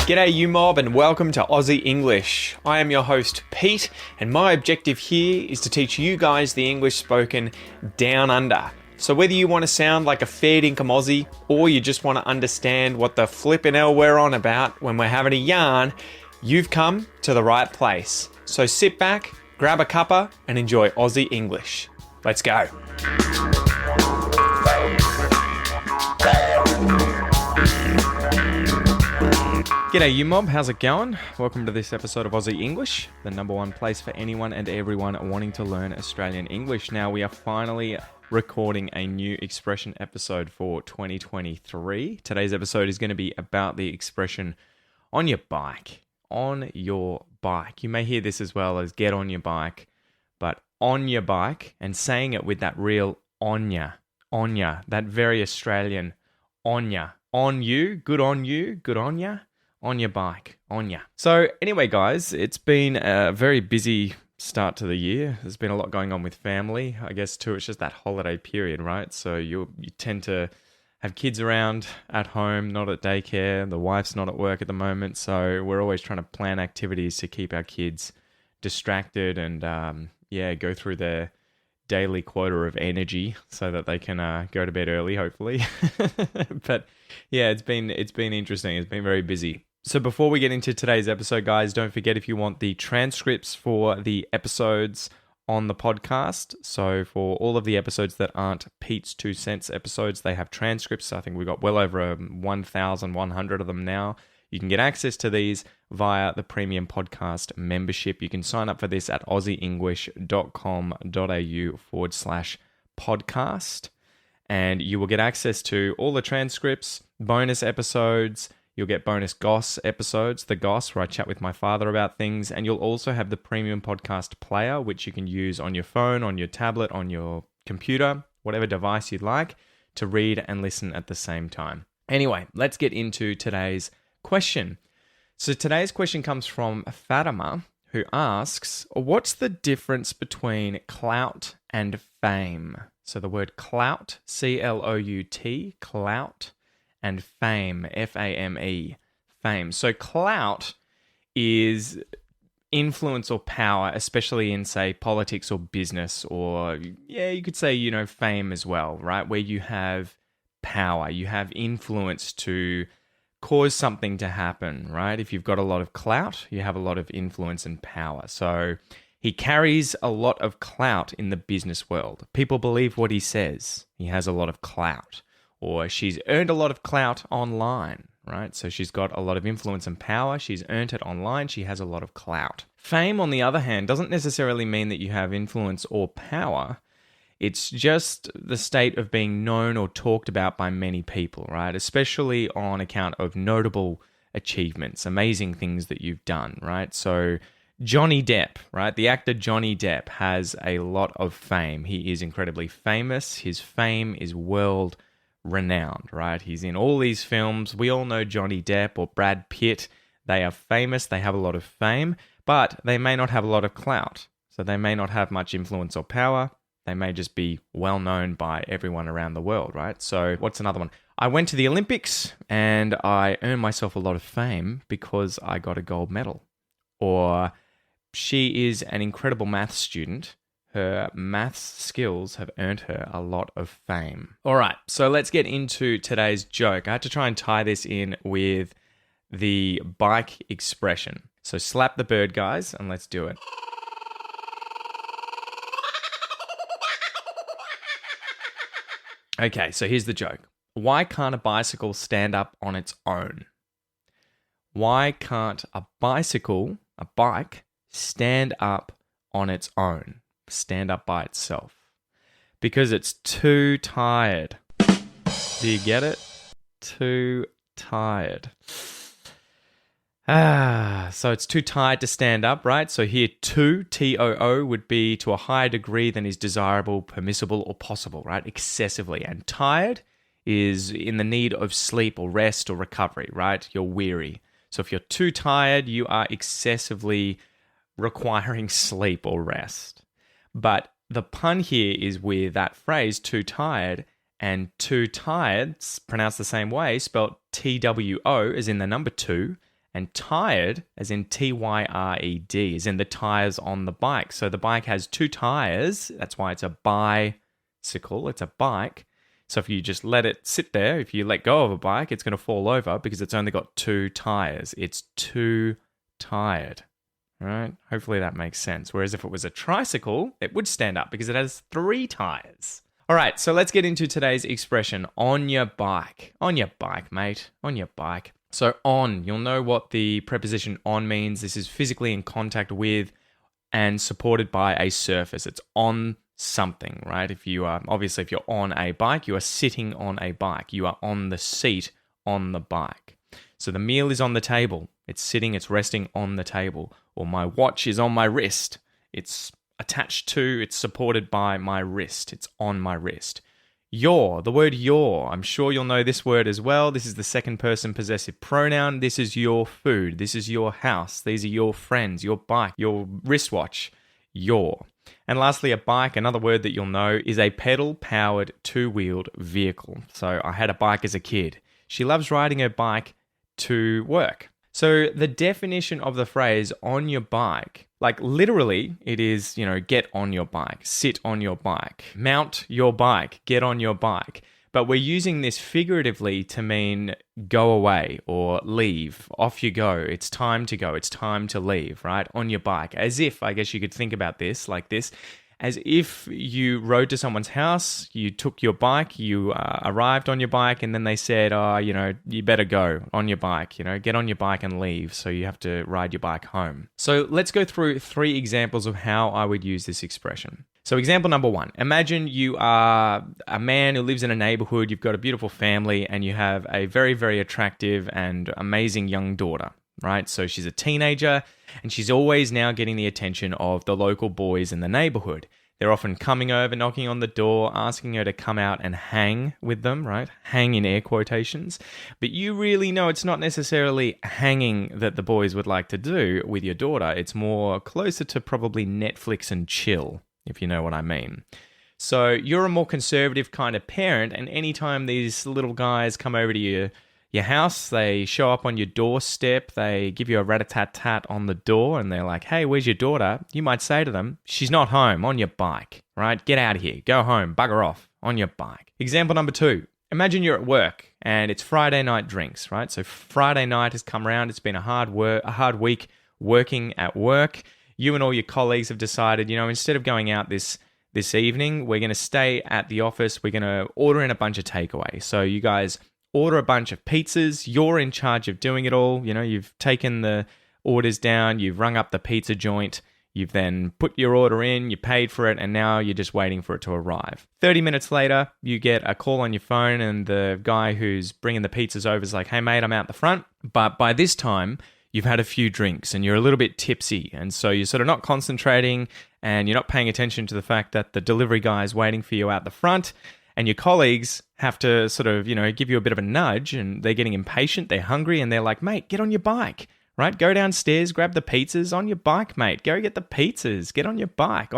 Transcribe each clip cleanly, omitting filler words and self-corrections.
G'day you mob and welcome to Aussie English. I am your host Pete and my objective here is to teach you guys the English spoken down under. So whether you want to sound like a fair dinkum Aussie or you just want to understand what the flippin' hell we're on about when we're having a yarn, you've come to the right place. So sit back, grab a cuppa and enjoy Aussie English. Let's go. G'day you mob, how's it going? Welcome to this episode of Aussie English, the number one place for anyone and everyone wanting to learn Australian English. Now we are finally recording a new expression episode for 2023. Today's episode is going to be about the expression on your bike. On your bike. You may hear this as well as get on your bike, but on your bike and saying it with that real on ya, that very Australian on ya, on you, good on ya. On your bike, on ya. So anyway, guys, it's been a very busy start to the year. There's been a lot going on with family. I guess, too, it's just that holiday period, right? So you tend to have kids around at home, not at daycare. The wife's not at work at the moment. So we're always trying to plan activities to keep our kids distracted and, go through their daily quota of energy so that they can go to bed early, hopefully. But yeah, it's been interesting. It's been very busy. So before we get into today's episode, guys, don't forget if you want the transcripts for the episodes on the podcast. So for all of the episodes that aren't Pete's 2 cents episodes, they have transcripts. I think we've got well over 1,100 of them now. You can get access to these via the premium podcast membership. You can sign up for this at aussieenglish.com.au/podcast. And you will get access to all the transcripts, bonus episodes. You'll get bonus Goss episodes, the Goss, where I chat with my father about things. And you'll also have the premium podcast player, which you can use on your phone, on your tablet, on your computer, whatever device you'd like, to read and listen at the same time. Anyway, let's get into today's question. So today's question comes from Fatima, who asks, what's the difference between clout and fame? So the word clout, C-L-O-U-T, clout, and fame, F-A-M-E, fame. So clout is influence or power, especially in, say, politics or business, or, you could say, fame as well, right? Where you have power, you have influence to cause something to happen, right? If you've got a lot of clout, you have a lot of influence and power. So he carries a lot of clout in the business world. People believe what he says. He has a lot of clout. Or she's earned a lot of clout online, right? So she's got a lot of influence and power. She's earned it online. She has a lot of clout. Fame, on the other hand, doesn't necessarily mean that you have influence or power. It's just the state of being known or talked about by many people, right? Especially on account of notable achievements, amazing things that you've done, right? So Johnny Depp, right? The actor Johnny Depp has a lot of fame. He is incredibly famous. His fame is world renowned, right? He's in all these films. We all know Johnny Depp or Brad Pitt. They are famous. They have a lot of fame, but they may not have a lot of clout. So they may not have much influence or power. They may just be well known by everyone around the world, right? So what's another one? I went to the Olympics and I earned myself a lot of fame because I got a gold medal. Or she is an incredible maths student. Her maths skills have earned her a lot of fame. All right, so let's get into today's joke. I had to try and tie this in with the bike expression. So slap the bird, guys, and let's do it. Okay, so here's the joke. Why can't a bicycle stand up on its own? Why can't a bike, stand up on its own? Stand up by itself? Because it's too tired. Do you get it? Too tired. So it's too tired to stand up, right? So here, too, T-O-O, would be to a higher degree than is desirable, permissible, or possible, right? Excessively. And tired is in the need of sleep or rest or recovery, right? You're weary. So if you're too tired, you are excessively requiring sleep or rest. But the pun here is with that phrase, too tired, and too tired, pronounced the same way, spelled TWO as in the number 2, and tired as in TYRED, as in the tires on the bike. So the bike has 2 tires, that's why it's a bicycle, it's a bike. So if you just let it sit there, if you let go of a bike, it's going to fall over because it's only got 2 tires. It's too tired. Right? Hopefully that makes sense. Whereas if it was a tricycle, it would stand up because it has 3 tires. All right, so let's get into today's expression, on your bike. On your bike, mate. On your bike. So on, you'll know what the preposition on means. This is physically in contact with and supported by a surface. It's on something, right? If you're on a bike, you are sitting on a bike. You are on the seat on the bike. So the meal is on the table. It's sitting, it's resting on the table. Or my watch is on my wrist. It's attached to, it's supported by my wrist. It's on my wrist. Your, the word your, I'm sure you'll know this word as well. This is the second person possessive pronoun. This is your food. This is your house. These are your friends, your bike, your wristwatch, your. And lastly, a bike, another word that you'll know, is a pedal-powered 2-wheeled vehicle. So I had a bike as a kid. She loves riding her bike to work. So the definition of the phrase on your bike, like literally it is, get on your bike, sit on your bike, mount your bike, get on your bike. But we're using this figuratively to mean go away or leave, off you go, it's time to go, it's time to leave, right? On your bike. As if, I guess you could think about this like this, as if you rode to someone's house, you took your bike, you arrived on your bike, and then they said, you better go on your bike, get on your bike and leave. So you have to ride your bike home. So let's go through 3 examples of how I would use this expression. So example number 1, imagine you are a man who lives in a neighborhood, you've got a beautiful family, and you have a very, very attractive and amazing young daughter, right? So she's a teenager, and she's always now getting the attention of the local boys in the neighborhood. They're often coming over, knocking on the door, asking her to come out and hang with them, right? Hang in air quotations. But you really know it's not necessarily hanging that the boys would like to do with your daughter. It's more closer to probably Netflix and chill, if you know what I mean. So you're a more conservative kind of parent, and anytime these little guys come over to your house, they show up on your doorstep, they give you a rat-a-tat-tat on the door, and they're like, hey, where's your daughter? You might say to them, she's not home, on your bike, right? Get out of here, go home, bugger off, on your bike. Example number 2, imagine you're at work, and it's Friday night drinks, right? So Friday night has come around, it's been a hard week working at work. You and all your colleagues have decided, instead of going out this evening, we're going to stay at the office, we're going to order in a bunch of takeaway. So you guys order a bunch of pizzas, you're in charge of doing it all. You've taken the orders down, you've rung up the pizza joint, you've then put your order in, you paid for it, and now you're just waiting for it to arrive. 30 minutes later, you get a call on your phone, and the guy who's bringing the pizzas over is like, hey mate, I'm out the front. But by this time, you've had a few drinks and you're a little bit tipsy, and so you're sort of not concentrating and you're not paying attention to the fact that the delivery guy is waiting for you out the front, and your colleagues have to sort of, give you a bit of a nudge, and they're getting impatient, they're hungry, and they're like, mate, get on your bike, right? Go downstairs, grab the pizzas, on your bike, mate. Go get the pizzas, get on your bike,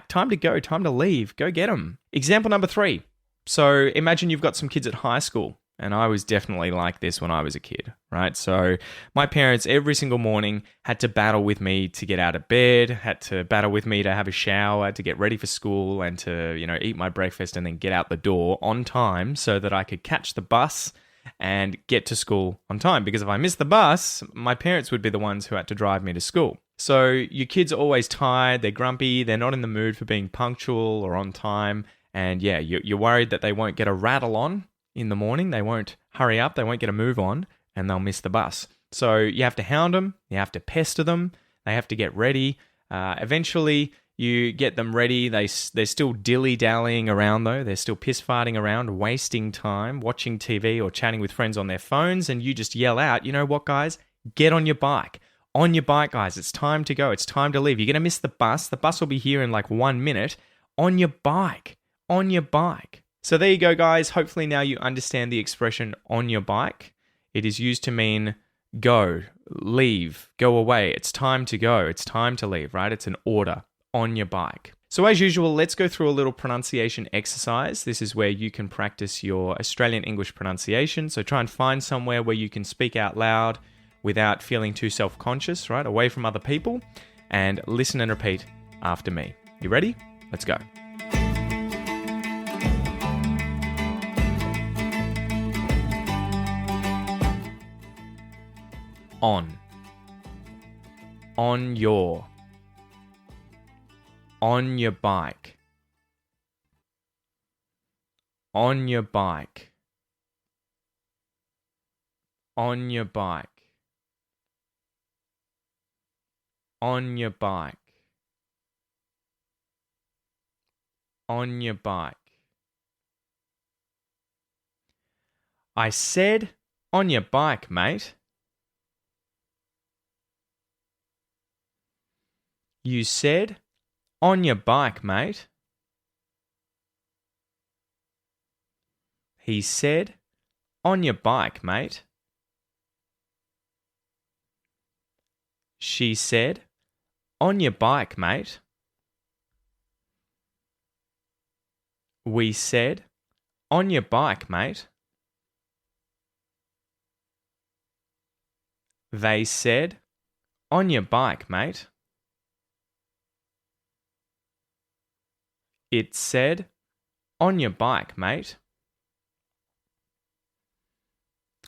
time to go, time to leave, go get them. Example number 3. So imagine you've got some kids at high school. And I was definitely like this when I was a kid, right? So my parents every single morning had to battle with me to get out of bed, had to battle with me to have a shower, to get ready for school, and to, eat my breakfast and then get out the door on time so that I could catch the bus and get to school on time. Because if I missed the bus, my parents would be the ones who had to drive me to school. So your kids are always tired, they're grumpy, they're not in the mood for being punctual or on time. And yeah, you're worried that they won't get a rattle on in the morning, they won't hurry up, they won't get a move on, and they'll miss the bus. So you have to hound them, you have to pester them, they have to get ready. Eventually, you get them ready. They're still dilly-dallying around, though. They're still piss-farting around, wasting time, watching TV or chatting with friends on their phones, and you just yell out, you know what, guys? Get on your bike. On your bike, guys. It's time to go. It's time to leave. You're going to miss the bus. The bus will be here in like 1 minute. On your bike. On your bike. So there you go, guys. Hopefully now you understand the expression on your bike. It is used to mean go, leave, go away. It's time to go. It's time to leave, right? It's an order. On your bike. So as usual, let's go through a little pronunciation exercise. This is where you can practice your Australian English pronunciation. So try and find somewhere where you can speak out loud without feeling too self-conscious, right? Away from other people, and listen and repeat after me. You ready? Let's go. On your bike, on your bike, on your bike, on your bike, on your bike. I said on your bike, mate. You said on your bike, mate. He said on your bike, mate. She said on your bike, mate. We said on your bike, mate. They said on your bike, mate. It said on your bike, mate.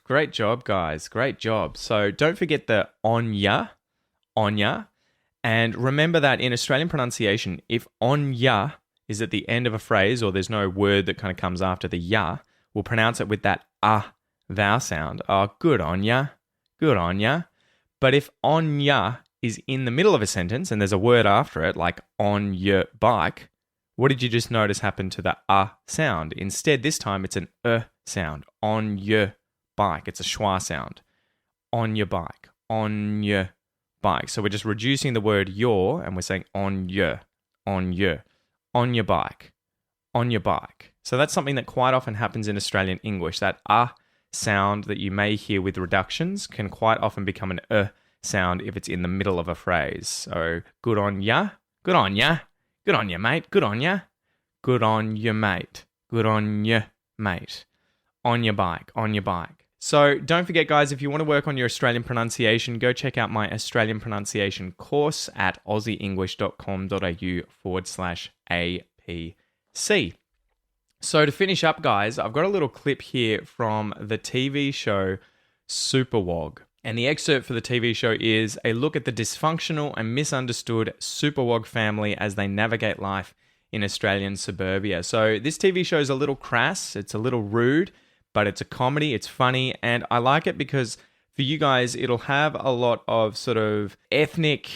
Great job, guys. Great job. So don't forget the on ya. And remember that in Australian pronunciation, if on ya is at the end of a phrase or there's no word that kind of comes after the ya, we'll pronounce it with that vowel sound. Oh, good on ya. Good on ya. But if on ya is in the middle of a sentence and there's a word after it, like on your bike, what did you just notice happened to the sound? Instead, this time it's an sound. On your bike. It's a schwa sound. On your bike. On your bike. So we're just reducing the word your and we're saying on your bike. On your bike. So that's something that quite often happens in Australian English. That sound that you may hear with reductions can quite often become an sound if it's in the middle of a phrase. So good on ya. Good on ya. Good on you, mate. Good on ya. Good on you, mate. Good on you, mate. On your bike. On your bike. So don't forget, guys, if you want to work on your Australian pronunciation, go check out my Australian pronunciation course at aussieenglish.com.au/APC. So to finish up, guys, I've got a little clip here from the TV show Superwog. And the excerpt for the TV show is a look at the dysfunctional and misunderstood Superwog family as they navigate life in Australian suburbia. So this TV show is a little crass, it's a little rude, but it's a comedy, it's funny, and I like it because for you guys, it'll have a lot of sort of ethnic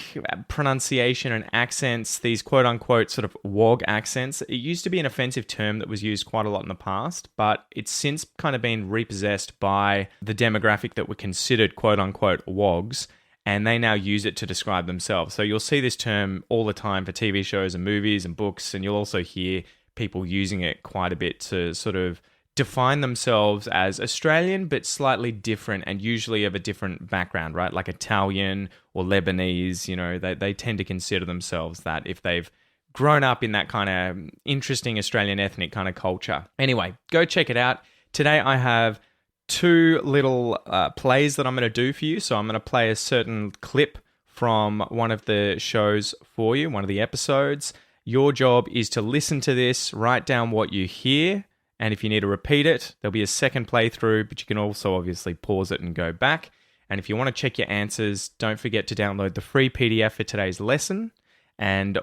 pronunciation and accents, these quote-unquote sort of wog accents. It used to be an offensive term that was used quite a lot in the past, but it's since kind of been repossessed by the demographic that were considered quote-unquote wogs, and they now use it to describe themselves. So you'll see this term all the time for TV shows and movies and books, and you'll also hear people using it quite a bit to sort of define themselves as Australian, but slightly different and usually of a different background, right? Like Italian or Lebanese, you know, they tend to consider themselves that if they've grown up in that kind of interesting Australian ethnic kind of culture. Anyway, go check it out. Today I have two little plays that I'm going to do for you. So I'm going to play a certain clip from one of the shows for you, one of the episodes. Your job is to listen to this, write down what you hear, and if you need to repeat it, there'll be a second playthrough, but you can also obviously pause it and go back. And if you want to check your answers, don't forget to download the free PDF for today's lesson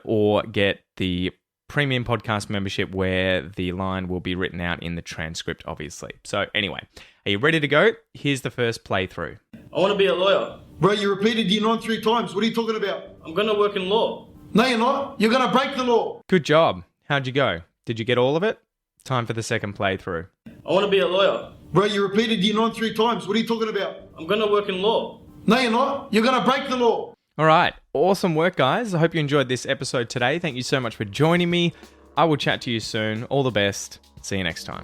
or get the premium podcast membership where the line will be written out in the transcript, obviously. So anyway, are you ready to go? Here's the first playthrough. I want to be a lawyer. Bro, you repeated year 9 3 times. What are you talking about? I'm going to work in law. No, you're not. You're going to break the law. Good job. How'd you go? Did you get all of it? Time for the second playthrough. I want to be a lawyer. Bro, you repeated year 9 3 times. What are you talking about? I'm going to work in law. No, you're not. You're going to break the law. All right. Awesome work, guys. I hope you enjoyed this episode today. Thank you so much for joining me. I will chat to you soon. All the best. See you next time.